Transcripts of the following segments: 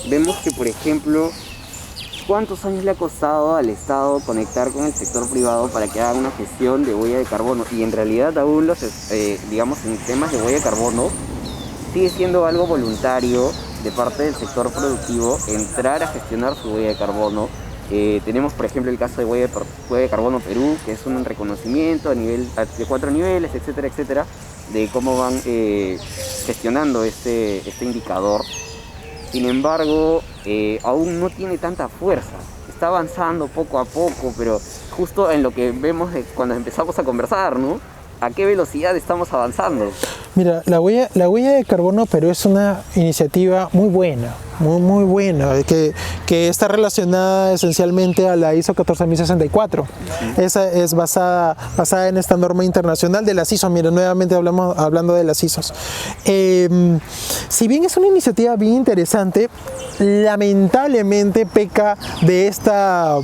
vemos que, por ejemplo, ¿cuántos años le ha costado al Estado conectar con el sector privado para que haga una gestión de huella de carbono? Y en realidad aún digamos, en temas de huella de carbono, sigue siendo algo voluntario de parte del sector productivo entrar a gestionar su huella de carbono. Tenemos, por ejemplo, el caso de huella de carbono Perú, que es un reconocimiento de 4 niveles, etcétera, etcétera, de cómo van gestionando este indicador. Sin embargo, aún no tiene tanta fuerza. Está avanzando poco a poco, pero justo en lo que vemos cuando empezamos a conversar, ¿no? ¿A qué velocidad estamos avanzando? Mira, la huella de carbono Perú es una iniciativa muy buena, muy buena, que está relacionada esencialmente a la ISO 14064. Esa es basada en esta norma internacional de las ISO. Mira, nuevamente hablando de las ISOs. Si bien es una iniciativa bien interesante, lamentablemente peca de esta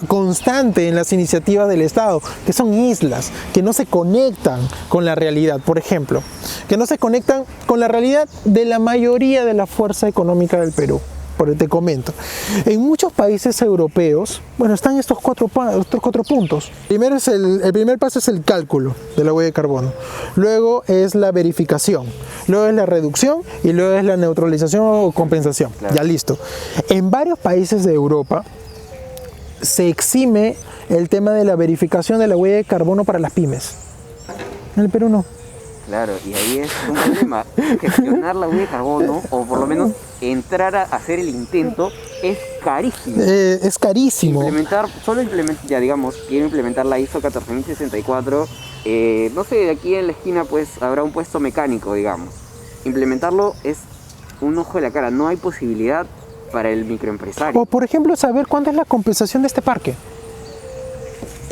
constante en las iniciativas del Estado, que son islas, que no se conectan con la realidad. Por ejemplo, que no se conectan con la realidad de la mayoría de la fuerza económica del Perú. Te comento, en muchos países europeos, bueno, están estos cuatro puntos. El primer paso es el cálculo de la huella de carbono, luego es la verificación, luego es la reducción y luego es la neutralización o compensación. Claro. Ya listo. En varios países de Europa se exime el tema de la verificación de la huella de carbono para las pymes. En el Perú no. Claro, y ahí es un problema. Gestionar la huella de carbono, o por lo menos entrar a hacer el intento, es carísimo. Es carísimo. Quiero implementar la ISO 14064. No sé, aquí en la esquina pues habrá un puesto mecánico, digamos. Implementarlo es un ojo de la cara. No hay posibilidad para el microempresario. O por ejemplo, saber cuánto es la compensación de este parque.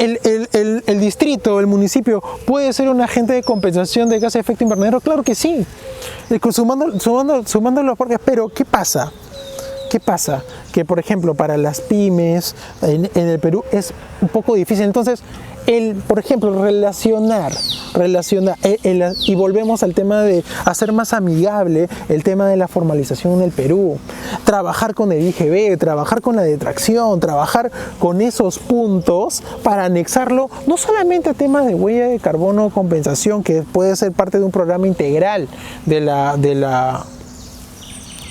¿El distrito, el municipio, puede ser un agente de compensación de gases de efecto invernadero? Claro que sí, sumando los parques. Pero ¿qué pasa? Que por ejemplo para las pymes en el Perú es un poco difícil. Entonces, por ejemplo, relacionar y volvemos al tema de hacer más amigable el tema de la formalización en el Perú, trabajar con el IGB, trabajar con la detracción, trabajar con esos puntos para anexarlo no solamente a temas de huella de carbono o compensación, que puede ser parte de un programa integral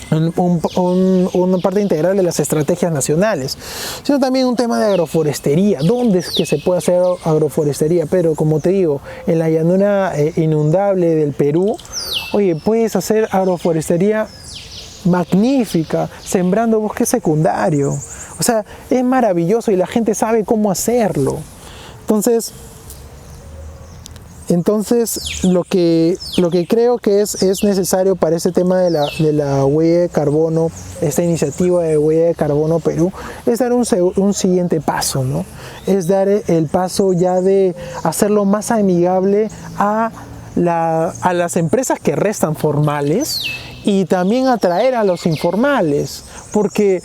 una parte integral de las estrategias nacionales, sino también un tema de agroforestería. ¿Dónde es que se puede hacer agroforestería? Pero como te digo, en la llanura inundable del Perú, oye, puedes hacer agroforestería magnífica, sembrando bosque secundario. O sea, es maravilloso y la gente sabe cómo hacerlo. Entonces lo que creo que es necesario para este tema de la huella de carbono, esta iniciativa de huella de carbono Perú, es dar un siguiente paso, ¿no? Es dar el paso ya de hacerlo más amigable a las empresas que restan formales y también atraer a los informales, porque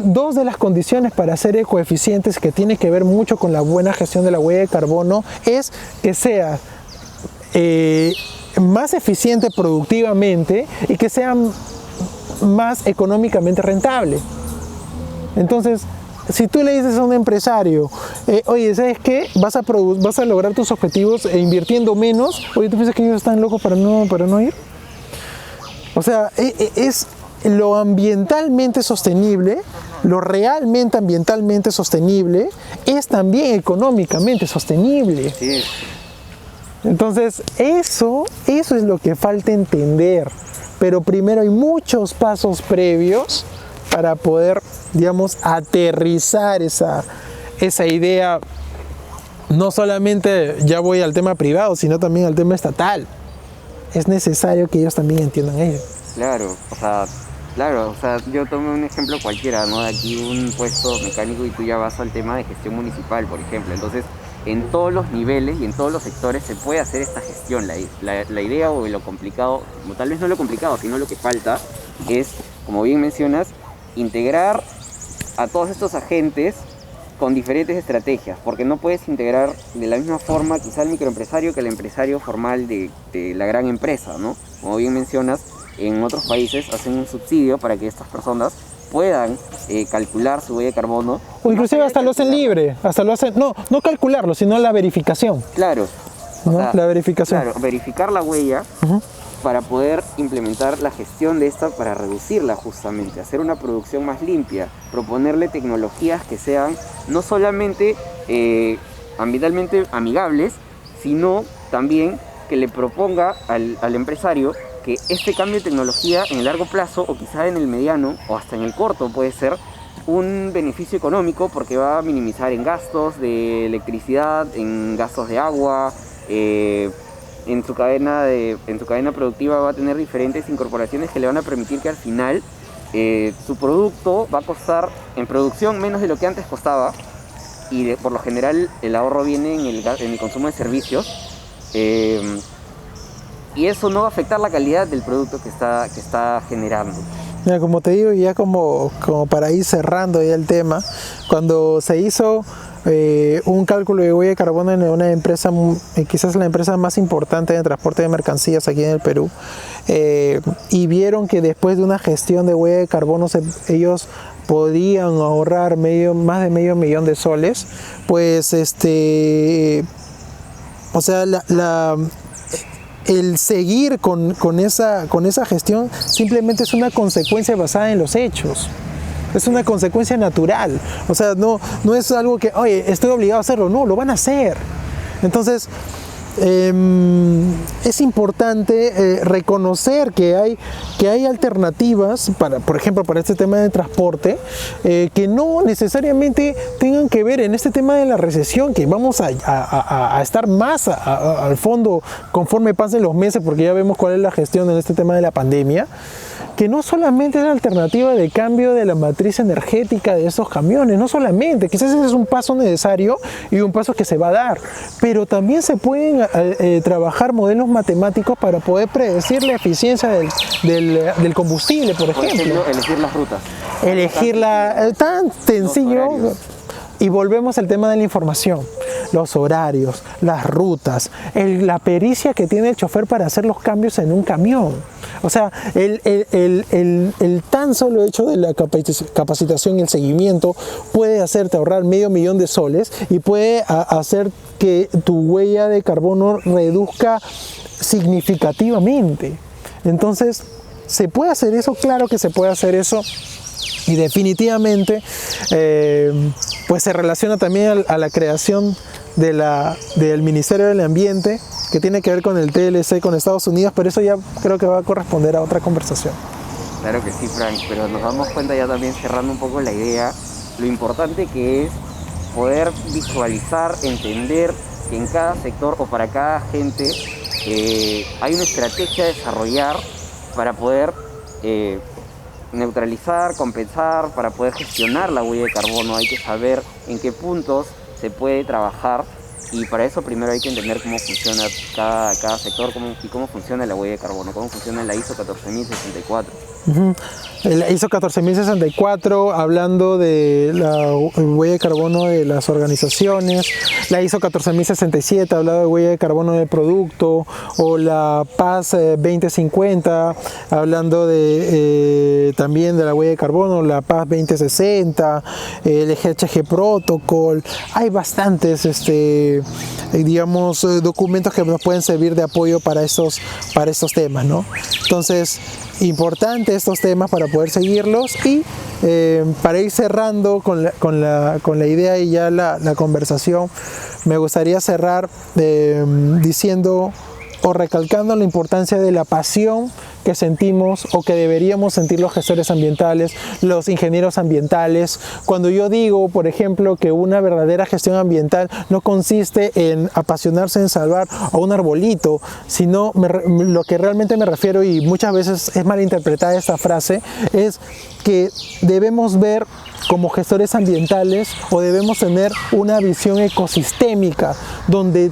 dos de las condiciones para ser ecoeficientes, que tiene que ver mucho con la buena gestión de la huella de carbono, es que sea más eficiente productivamente y que sea más económicamente rentable. Entonces, si tú le dices a un empresario, oye, ¿sabes qué? Vas a lograr tus objetivos invirtiendo menos. Oye, ¿tú piensas que ellos están locos para no ir? O sea, es lo ambientalmente sostenible, lo realmente ambientalmente sostenible, es también económicamente sostenible. Sí. Entonces, eso es lo que falta entender. Pero primero hay muchos pasos previos para poder, digamos, aterrizar esa idea. No solamente ya voy al tema privado, sino también al tema estatal. Es necesario que ellos también entiendan ello. Claro, o sea, yo tomo un ejemplo cualquiera, ¿no? De aquí un puesto mecánico y tú ya vas al tema de gestión municipal, por ejemplo. Entonces, en todos los niveles y en todos los sectores se puede hacer esta gestión. La idea o lo complicado, o tal vez no lo complicado, sino lo que falta es, como bien mencionas, integrar a todos estos agentes con diferentes estrategias, porque no puedes integrar de la misma forma quizá al microempresario que al empresario formal de la gran empresa, ¿no? Como bien mencionas, en otros países hacen un subsidio para que estas personas puedan calcular su huella de carbono. O inclusive hasta lo hacen libre, hasta lo hacen, no calcularlo, sino la verificación. Claro. ¿No? La verificación. Claro, verificar la huella para poder implementar la gestión de esta para reducirla justamente, hacer una producción más limpia, proponerle tecnologías que sean no solamente ambientalmente amigables, sino también que le proponga al empresario que este cambio de tecnología en el largo plazo o quizá en el mediano o hasta en el corto puede ser un beneficio económico porque va a minimizar en gastos de electricidad, en gastos de agua, en su cadena productiva va a tener diferentes incorporaciones que le van a permitir que al final su producto va a costar en producción menos de lo que antes costaba y por lo general el ahorro viene en el consumo de servicios. Y eso no va a afectar la calidad del producto que está generando. Mira, como te digo, ya como para ir cerrando ya el tema, cuando se hizo un cálculo de huella de carbono en una empresa, quizás la empresa más importante de transporte de mercancías aquí en el Perú, y vieron que después de una gestión de huella de carbono ellos podían ahorrar más de medio millón de soles, pues o sea, el seguir con esa gestión simplemente es una consecuencia basada en los hechos. Es una consecuencia natural. O sea, no es algo que, oye, estoy obligado a hacerlo. No, lo van a hacer. Entonces, es importante reconocer que hay alternativas por ejemplo, para este tema de transporte que no necesariamente tengan que ver en este tema de la recesión, que vamos a estar más al fondo conforme pasen los meses, porque ya vemos cuál es la gestión en este tema de la pandemia, que no solamente es la alternativa de cambio de la matriz energética de esos camiones, no solamente, quizás ese es un paso necesario y un paso que se va a dar, pero también se pueden trabajar modelos matemáticos para poder predecir la eficiencia del combustible, por ejemplo. Elegir las rutas. Elegirla, tan sencillo. Y volvemos al tema de la información, los horarios, las rutas, la pericia que tiene el chofer para hacer los cambios en un camión. O sea, el tan solo hecho de la capacitación y el seguimiento puede hacerte ahorrar medio millón de soles y puede hacer que tu huella de carbono reduzca significativamente. Entonces, ¿se puede hacer eso? Claro que se puede hacer eso. Y definitivamente pues se relaciona también a la creación del Ministerio del Ambiente, que tiene que ver con el TLC con Estados Unidos, pero eso ya creo que va a corresponder a otra conversación. Claro que sí, Frank, pero nos damos cuenta ya también, cerrando un poco la idea, lo importante que es poder visualizar, entender que en cada sector o para cada agente hay una estrategia a desarrollar para poder neutralizar, compensar, para poder gestionar la huella de carbono. Hay que saber en qué puntos se puede trabajar y para eso primero hay que entender cómo funciona cada sector y cómo funciona la huella de carbono, cómo funciona la ISO 14064. La ISO 14064, hablando de la huella de carbono de las organizaciones, la ISO 14067, hablando de huella de carbono del producto, o la PAS 2050, hablando también de la huella de carbono, la PAS 2060, el GHG Protocol. Hay bastantes digamos, documentos que nos pueden servir de apoyo para estos temas, ¿no? Entonces, importante estos temas para poder seguirlos y para ir cerrando con la idea y ya la conversación, me gustaría cerrar diciendo o recalcando la importancia de la pasión que sentimos o que deberíamos sentir los gestores ambientales, los ingenieros ambientales. Cuando yo digo, por ejemplo, que una verdadera gestión ambiental no consiste en apasionarse en salvar a un arbolito, sino lo que realmente me refiero, y muchas veces es malinterpretada esta frase, es que debemos ver como gestores ambientales o debemos tener una visión ecosistémica donde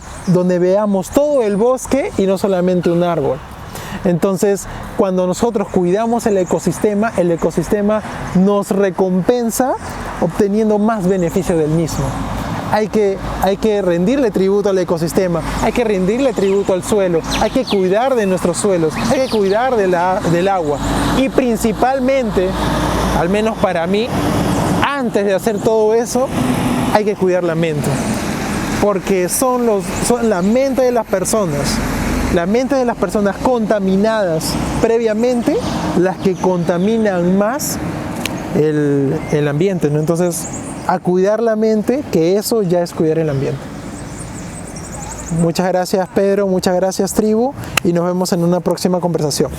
veamos todo el bosque y no solamente un árbol. Entonces, cuando nosotros cuidamos el ecosistema nos recompensa obteniendo más beneficio del mismo. hay que rendirle tributo al ecosistema, hay que rendirle tributo al suelo, hay que cuidar de nuestros suelos, hay que cuidar del agua. Y principalmente, al menos para mí, antes de hacer todo eso, hay que cuidar la mente. Porque son la mente de las personas. La mente de las personas contaminadas previamente, las que contaminan más el ambiente, ¿no? Entonces, a cuidar la mente, que eso ya es cuidar el ambiente. Muchas gracias, Pedro, muchas gracias, tribu, y nos vemos en una próxima conversación.